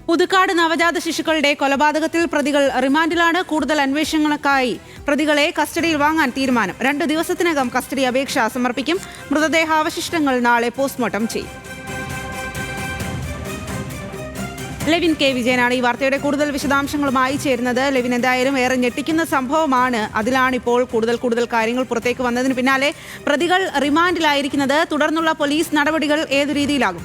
പുതുക്കാട് നവജാത ശിശുക്കളുടെ കൊലപാതകത്തിൽ പ്രതികൾ റിമാൻഡിലാണ്. കൂടുതൽ അന്വേഷണങ്ങൾക്കായി പ്രതികളെ കസ്റ്റഡിയിൽ വാങ്ങാൻ തീരുമാനം. 2 ദിവസത്തിനകം കസ്റ്റഡി അപേക്ഷ സമർപ്പിക്കും. മൃതദേഹാവശിഷ്ടങ്ങൾ നാളെ പോസ്റ്റ്മോർട്ടം ചെയ്യും. ലെവിൻ കെ വിജയനാണ് ഈ വാർത്തയുടെ കൂടുതൽ വിശദാംശങ്ങളുമായി ചേരുന്നത്. ലെവിൻ, എന്തായാലും ഏറെ ഞെട്ടിക്കുന്ന സംഭവമാണ്. അതിലാണിപ്പോൾ കൂടുതൽ കാര്യങ്ങൾ പുറത്തേക്ക് വന്നതിന് പിന്നാലെ പ്രതികൾ റിമാൻഡിലായിരിക്കുന്നത്. തുടർന്നുള്ള പോലീസ് നടപടികൾ ഏതു രീതിയിലാകും?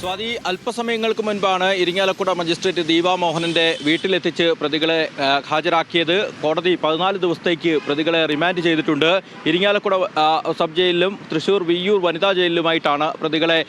സ്വാതി, അല്പസമയങ്ങൾക്ക് മുൻപാണ് ഇരിങ്ങാലക്കുട മജിസ്ട്രേറ്റ് ദീപ മോഹനന്റെ വീട്ടിലെത്തിച്ച് പ്രതികളെ ഹാജരാക്കിയത്. കോടതി 14 ദിവസത്തേക്ക് പ്രതികളെ റിമാൻഡ് ചെയ്തിട്ടുണ്ട്. ഇരിങ്ങാലക്കുട സബ് ജയിലിലും തൃശൂർ വിയ്യൂർ വനിതാ ജയിലിലുമായിട്ടാണ് പ്രതികളെ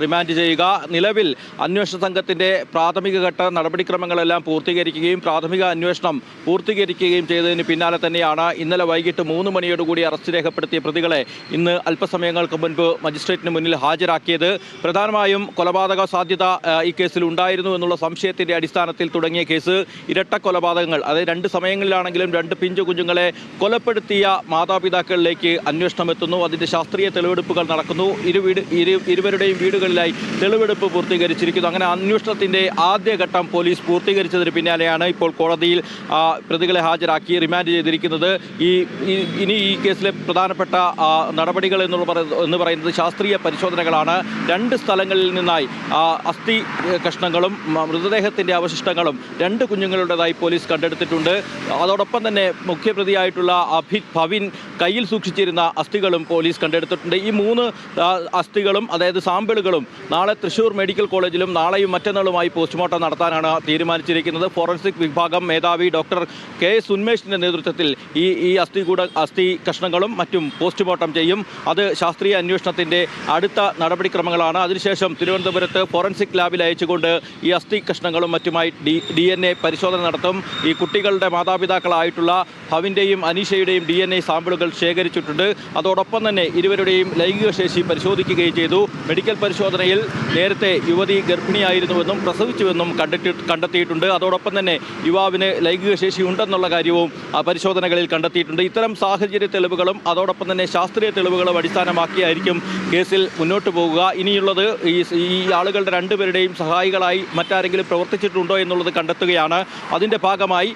റിമാൻഡ് ചെയ്യുക. നിലവിൽ അന്വേഷണ സംഘത്തിന്റെ പ്രാഥമികഘട്ട നടപടിക്രമങ്ങളെല്ലാം പൂർത്തീകരിക്കുകയും പ്രാഥമിക അന്വേഷണം പൂർത്തീകരിക്കുകയും ചെയ്തതിന് പിന്നാലെ തന്നെയാണ് ഇന്നലെ വൈകിട്ട് 3 മണിയോടുകൂടി അറസ്റ്റ് രേഖപ്പെടുത്തിയ പ്രതികളെ ഇന്ന് അല്പസമയങ്ങൾക്ക് മുൻപ് മജിസ്ട്രേറ്റിന് മുന്നിൽ ഹാജരാക്കിയത്. പ്രധാനമായും കൊലപാതക സാധ്യത ഈ കേസിൽ ഉണ്ടായിരുന്നു എന്നുള്ള സംശയത്തിന്റെ അടിസ്ഥാനത്തിൽ തുടങ്ങിയ കേസ് ഇരട്ട കൊലപാതകങ്ങൾ, അതായത് 2 സമയങ്ങളിലാണെങ്കിലും 2 പിഞ്ചു കുഞ്ഞുങ്ങളെ കൊലപ്പെടുത്തിയ മാതാപിതാക്കളിലേക്ക് അന്വേഷണം എത്തുന്നു. അതിന്റെ ശാസ്ത്രീയ തെളിവെടുപ്പുകൾ നടക്കുന്നു. ഇരുവരുടെയും വീടുകളിലായി തെളിവെടുപ്പ് പൂർത്തീകരിച്ചിരിക്കുന്നു. അങ്ങനെ അന്വേഷണത്തിന്റെ ആദ്യഘട്ടം പോലീസ് പൂർത്തീകരിച്ചതിന് പിന്നാലെയാണ് ഇപ്പോൾ കോടതിയിൽ പ്രതികളെ ഹാജരാക്കി റിമാൻഡ് ചെയ്തിരിക്കുന്നത്. ഇനി ഈ കേസിലെ പ്രധാനപ്പെട്ട നടപടികൾ എന്ന് പറയുന്നത് ശാസ്ത്രീയ പരിശോധനകളാണ്. 2 സ്ഥലങ്ങളിൽ നിന്നായി അസ്ഥി കഷ്ണങ്ങളും മൃതദേഹത്തിന്റെ അവശിഷ്ടങ്ങളും 2 കുഞ്ഞുങ്ങളുടേതായി പോലീസ് കണ്ടെടുത്തിട്ടുണ്ട്. അതോടൊപ്പം തന്നെ മുഖ്യപ്രതിയായിട്ടുള്ള ഭവിൻ കയ്യിൽ സൂക്ഷിച്ചിരുന്ന അസ്ഥികളും പോലീസ് കണ്ടെടുത്തിട്ടുണ്ട്. ഈ 3 അസ്ഥികളും, അതായത് സാമ്പിളുകളും, നാളെ തൃശൂർ മെഡിക്കൽ കോളേജിലും നാളെയും മറ്റന്നാളുമായി പോസ്റ്റ്മോർട്ടം നടത്താനാണ് തീരുമാനിച്ചിരിക്കുന്നത്. ഫോറൻസിക് വിഭാഗം മേധാവി ഡോക്ടർ കെ ഉന്മേഷിന്റെ നേതൃത്വത്തിൽ ഈ അസ്ഥി കഷ്ണങ്ങളും മറ്റും പോസ്റ്റ്മോർട്ടം ചെയ്യും. അത് ശാസ്ത്രീയ അന്വേഷണത്തിന്റെ അടുത്ത നടപടിക്രമങ്ങളാണ്. അതിനുശേഷം തിരുവനന്തപുരത്ത് ഫോറൻസിക് ലാബിൽ അയച്ചുകൊണ്ട് ഈ അസ്ഥി കഷ്ണങ്ങളും മറ്റുമായി DNA പരിശോധന നടത്തും. ഈ കുട്ടികളുടെ മാതാപിതാക്കളായിട്ടുള്ള ഭവിൻ്റെയും അനീഷയുടെയും DNA സാമ്പിളുകൾ ശേഖരിച്ചിട്ടുണ്ട്. അതോടൊപ്പം തന്നെ ഇരുവരുടെയും ലൈംഗിക ശേഷി പരിശോധിക്കുകയും ചെയ്തു. മെഡിക്കൽ പരിശോധനയിൽ നേരത്തെ യുവതി ഗർഭിണിയായിരുന്നുവെന്നും പ്രസവിച്ചുവെന്നും കണ്ടെത്തിയിട്ടുണ്ട്. അതോടൊപ്പം തന്നെ യുവാവിന് ലൈംഗിക ശേഷി ഉണ്ടെന്നുള്ള കാര്യവും പരിശോധനകളിൽ കണ്ടെത്തിയിട്ടുണ്ട്. ഇത്തരം സാഹചര്യ തെളിവുകളും അതോടൊപ്പം തന്നെ ശാസ്ത്രീയ തെളിവുകളും അടിസ്ഥാനമാക്കിയായിരിക്കും കേസിൽ മുന്നോട്ട് പോകുക. ഇനിയുള്ളത് ഈ ആളുകളുടെ 2 പേരുടെയും സഹായികളായി മറ്റാരെങ്കിലും പ്രവർത്തിച്ചിട്ടുണ്ടോ എന്നുള്ളത് കണ്ടെത്തുകയാണ്. അതിൻ്റെ ഭാഗമായി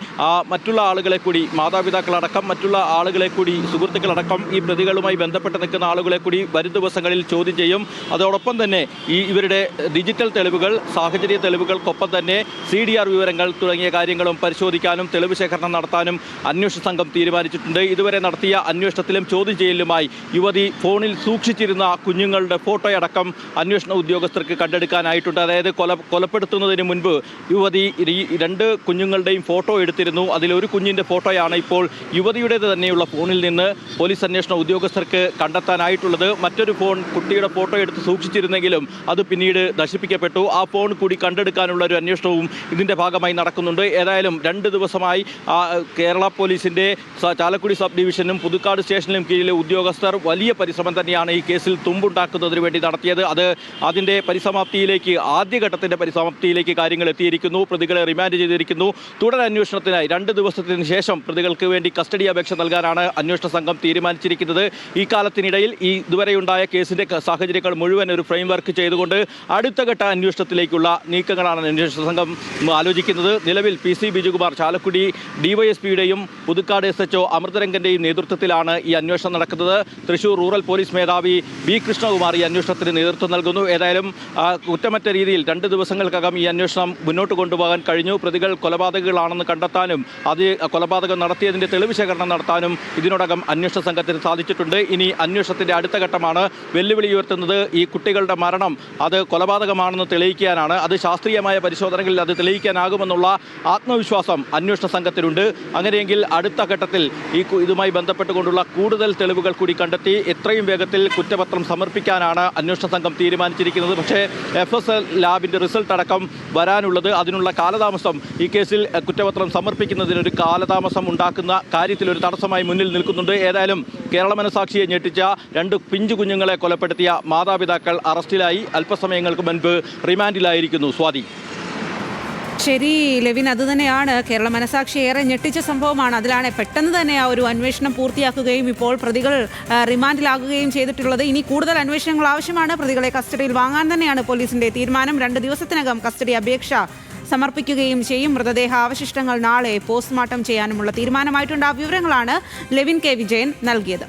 മറ്റുള്ള ആളുകളെ കൂടി, മാതാപിതാക്കളടക്കം മറ്റുള്ള ആളുകളെ കൂടി, സുഹൃത്തുക്കളടക്കം ഈ പ്രതികളുമായി ബന്ധപ്പെട്ട് നിൽക്കുന്ന ആളുകളെ കൂടി വരും ദിവസങ്ങളിൽ ചോദ്യം ചെയ്യും. അതോടൊപ്പം തന്നെ ഇവരുടെ ഡിജിറ്റൽ തെളിവുകൾ, സാഹചര്യ തെളിവുകൾക്കൊപ്പം തന്നെ CDR വിവരങ്ങൾ തുടങ്ങിയ കാര്യങ്ങളും പരിശോധിക്കാനും തെളിവ് ശേഖരണം നടത്താനും അന്വേഷണ സംഘം തീരുമാനിച്ചിട്ടുണ്ട്. ഇതുവരെ നടത്തിയ അന്വേഷണത്തിലും ചോദ്യം ചെയ്യലുമായി യുവതി ഫോണിൽ സൂക്ഷിച്ചിരുന്ന കുഞ്ഞുങ്ങളുടെ ഫോട്ടോയടക്കം അന്വേഷണ ഉദ്യോഗസ്ഥർക്ക് കണ്ടെടുക്കാനായിട്ടുണ്ട്. അതായത് കൊലപ്പെടുത്തുന്നതിന് മുൻപ് യുവതി 2 കുഞ്ഞുങ്ങളുടെയും ഫോട്ടോ എടുത്തിരുന്നു. അതിലൊരു കുഞ്ഞിൻ്റെ ഫോട്ടോയാണ് ഇപ്പോൾ യുവതിയുടേത് തന്നെയുള്ള ഫോണിൽ നിന്ന് പോലീസ് അന്വേഷണ ഉദ്യോഗസ്ഥർക്ക് കണ്ടെത്താനായിട്ടുള്ളത്. മറ്റൊരു ഫോൺ കുട്ടിയുടെ ഫോട്ടോ എടുത്ത് സൂക്ഷിച്ചിരുന്നെങ്കിലും അത് പിന്നീട് നശിപ്പിക്കപ്പെട്ടു. ആ ഫോൺ കൂടി കണ്ടെടുക്കാനുള്ള ഒരു അന്വേഷണവും ഇതിൻ്റെ ഭാഗമായി നടക്കുന്നുണ്ട്. ഏതായാലും 2 ദിവസമായി കേരള പോലീസിൻ്റെ ചാലക്കുടി സബ് ഡിവിഷനും പുതുക്കാട് സ്റ്റേഷനിലും കീഴിലെ ഉദ്യോഗസ്ഥർ വലിയ പരിശ്രമം തന്നെയാണ് ഈ കേസിൽ തുമ്പുണ്ടാക്കുന്നതിന് വേണ്ടി നടത്തിയത്. അതിൻ്റെ പരിസമാപ്തിയിലേക്ക്, ആദ്യഘട്ടത്തിൻ്റെ പരിസമാപ്തിയിലേക്ക് കാര്യങ്ങൾ എത്തിയിരിക്കുന്നു. പ്രതികളെ റിമാൻഡ് ചെയ്തിരിക്കുന്നു. തുടരന്വേഷണത്തിനായി 2 ദിവസത്തിന് ശേഷം പ്രതികൾക്ക് വേണ്ടി കസ്റ്റഡി അപേക്ഷ നൽകാനാണ് അന്വേഷണ സംഘം തീരുമാനിച്ചിരിക്കുന്നത്. ഈ കാലത്തിനിടയിൽ ഇതുവരെയുണ്ടായ കേസിൻ്റെ സാഹചര്യങ്ങൾ മുഴുവൻ ഒരു ഫ്രെയിം വർക്ക് ചെയ്തുകൊണ്ട് അടുത്ത ഘട്ട അന്വേഷണത്തിലേക്കുള്ള നീക്കങ്ങളാണ് അന്വേഷണ സംഘം ആലോചിക്കുന്നത്. നിലവിൽ PC ബിജുകുമാർ, ചാലക്കുടി DYSPയുടെയും പുതുക്കാട് SHO അമൃതരംഗൻ്റെയും നേതൃത്വത്തിലാണ് ഈ അന്വേഷണം നടക്കുന്നത്. തൃശൂർ റൂറൽ പോലീസ് മേധാവി B കൃഷ്ണകുമാർ ഈ അന്വേഷണത്തിന് നേതൃത്വം നൽകുന്നു. ഏതായാലും കുറ്റമറ്റ രീതിയിൽ 2 ദിവസങ്ങൾക്കകം ഈ അന്വേഷണം മുന്നോട്ട് കൊണ്ടുപോകാൻ കഴിഞ്ഞു. പ്രതികൾ കൊലപാതകങ്ങളാണെന്ന് കണ്ടെത്താനും കൊലപാതകം നടത്തിയതിൻ്റെ തെളിവ് ശേഖരണം നടത്താനും ഇതിനോടകം അന്വേഷണ സംഘത്തിന് സാധിച്ചിട്ടുണ്ട്. ഇനി അന്വേഷണത്തിൻ്റെ അടുത്ത ഘട്ടമാണ് വെല്ലുവിളി ഉയർത്തുന്നത്. ഈ കുട്ടികളുടെ മരണം അത് കൊലപാതകമാണെന്ന് തെളിയിക്കാനാണ്. അത് ശാസ്ത്രീയമായ പരിശോധനകളിൽ അത് തെളിയിക്കാനാകുമെന്നുള്ള ആത്മവിശ്വാസം അന്വേഷണ സംഘത്തിനുണ്ട്. അങ്ങനെയെങ്കിൽ അടുത്ത ഘട്ടത്തിൽ ഇതുമായി ബന്ധപ്പെട്ടുകൊണ്ടുള്ള കൂടുതൽ തെളിവുകൾ കൂടി കണ്ടെത്തി എത്രയും വേഗത്തിൽ കുറ്റപത്രം സമർപ്പിക്കാനാണ് അന്വേഷണ സംഘം തീരുമാനിച്ചിരിക്കുന്നത്. പക്ഷേ FSL ലാബിൻ്റെ റിസൾട്ട് അടക്കം വരാനുള്ളത്, അതിനുള്ള കാലതാമസം ഈ കേസിൽ കുറ്റപത്രം സമർപ്പിക്കുന്നതിനൊരു കാലതാമസം ഉണ്ടാക്കുന്ന കാര്യത്തിൽ ഒരു തടസ്സമായി മുന്നിൽ നിൽക്കുന്നുണ്ട്. ഏതായാലും കേരള മനസാക്ഷിയെ ഞെട്ടിച്ച 2 പിഞ്ചു കുഞ്ഞുങ്ങളെ കൊലപ്പെടുത്തിയ മാതാപിതാക്കൾ അറസ്റ്റിലായി. അല്പസമയങ്ങൾക്ക് മുൻപ് റിമാൻഡിലായിരിക്കുന്നു. സ്വാതി. ശരി ലെവിൻ, അതുതന്നെയാണ് കേരള മനസാക്ഷി ഏറെ ഞെട്ടിച്ച സംഭവമാണ്. അതിലാണ് പെട്ടെന്ന് തന്നെ ആ ഒരു അന്വേഷണം പൂർത്തിയാക്കുകയും ഇപ്പോൾ പ്രതികൾ റിമാൻഡിലാകുകയും ചെയ്തിട്ടുള്ളത്. ഇനി കൂടുതൽ അന്വേഷണങ്ങൾ ആവശ്യമാണ്. പ്രതികളെ കസ്റ്റഡിയിൽ വാങ്ങാൻ തന്നെയാണ് പോലീസിന്റെ തീരുമാനം. 2 ദിവസത്തിനകം കസ്റ്റഡി അപേക്ഷ സമർപ്പിക്കുകയും ചെയ്യും. മൃതദേഹ അവശിഷ്ടങ്ങൾ നാളെ പോസ്റ്റ്മോർട്ടം ചെയ്യാനുമുള്ള തീരുമാനമായിട്ടുണ്ട്. ആ വിവരങ്ങളാണ് ലെവിൻ കെ വിജയൻ നൽകിയത്.